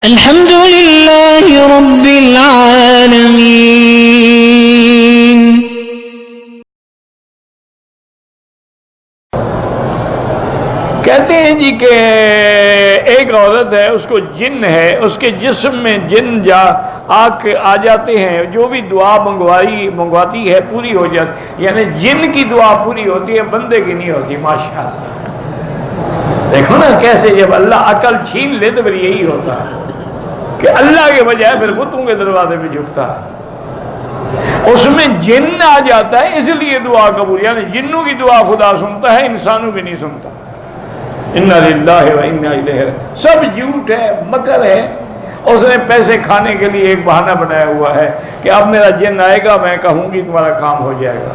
الحمد للہ رب العالمین۔ کہتے ہیں جی کہ ایک عورت ہے، اس کو جن ہے، اس کے جسم میں جن آ جاتے ہیں، جو بھی دعا منگواتی ہے پوری ہو جاتی، یعنی جن کی دعا پوری ہوتی ہے، بندے کی نہیں ہوتی۔ ماشاءاللہ دیکھو نا کیسے جب اللہ عقل چھین لے تو پھر یہی ہوتا ہے کہ اللہ کے بجائے پھر بتوں کے دروازے پہ جھکتا ہے۔ اس میں جن آ جاتا ہے، اس لیے دعا قبول، یعنی جنوں کی دعا خدا سنتا ہے، انسانوں کی نہیں سنتا۔ انا للہ و انا الیہ راجعون۔ سب جھوٹ ہے، مکر ہے۔ اس نے پیسے کھانے کے لیے ایک بہانہ بنایا ہوا ہے کہ اب میرا جن آئے گا، میں کہوں گی تمہارا کام ہو جائے گا۔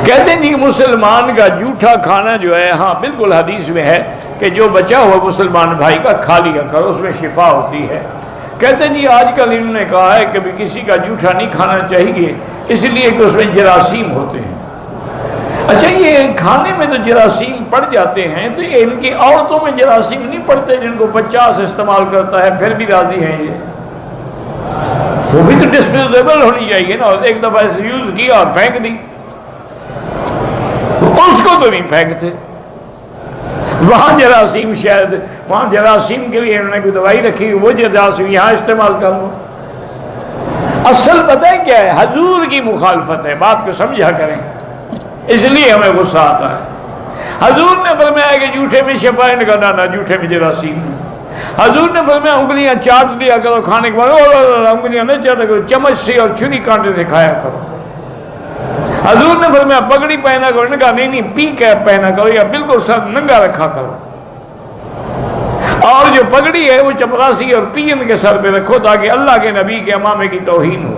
کہتے ہیں جی مسلمان کا جھوٹا کھانا جو ہے، ہاں بالکل حدیث میں ہے کہ جو بچا ہوا مسلمان بھائی کا کھا لیا کرو، اس میں شفا ہوتی ہے۔ کہتے ہیں جی آج کل انہوں نے کہا ہے کہ کسی کا جھوٹا نہیں کھانا چاہیے، اس لیے کہ اس میں جراثیم ہوتے ہیں۔ اچھا یہ کھانے میں تو جراثیم پڑ جاتے ہیں، تو یہ ان کی عورتوں میں جراثیم نہیں پڑتے جن کو 50 استعمال کرتا ہے پھر بھی راضی ہیں؟ یہ وہ بھی تو ڈسپوزیبل ہونی چاہیے نا، ایک دفعہ اسے یوز کیا اور پھینک دی، اس کو تو نہیں پھینکتے۔ وہاں جراثیم، شاید وہاں جراثیم کے لیے انہوں نے کوئی دوائی رکھی، وہ جراثیم یہاں استعمال کر لو۔ اصل پتہ ہے کیا ہے؟ حضور کی مخالفت ہے، بات کو سمجھا کریں، اس لیے ہمیں غصہ آتا ہے۔ حضور نے فرمایا کہ جھوٹے میں شفا ہے، نہ جھوٹے میں جراثیم ہے۔ حضور نے فرمایا انگلیاں چاٹ لیا کرو کھانے کے بعد، انگلیاں نہ چاٹا کرو، چمچ سے اور چھری کانٹے سے کھایا کرو۔ حضور نے فرمایا پگڑی پہنا کرو، نے کہا نہیں پی کیپ پہنا کرو یا بالکل سر ننگا رکھا کرو، اور جو پگڑی ہے وہ چپراسی اور پین کے سر پہ رکھو تاکہ اللہ کے نبی کے امامے کی توہین ہو۔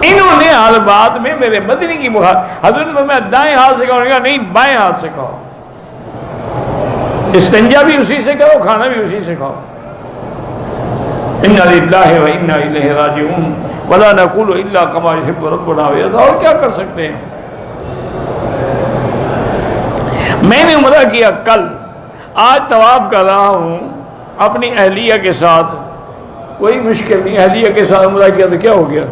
انہوں نے ہر بات میں میرے مدنی کی حضور نے فرمایا دائیں ہاتھ سے کہو، نے کہا نہیں بائیں ہاتھ سے کہو، استنجا بھی اسی سے کرو، کھانا بھی اسی سے کھاؤ۔ انا للہ و انا الیہ راجعون ولا نقول الا کما یحب ربنا ویرضا۔ اور کیا کر سکتے ہیں؟ میں نے عمرہ کیا کل، آج طواف کر رہا ہوں اپنی اہلیہ کے ساتھ، کوئی مشکل نہیں، اہلیہ کے ساتھ عمرہ کیا تو کیا ہو گیا؟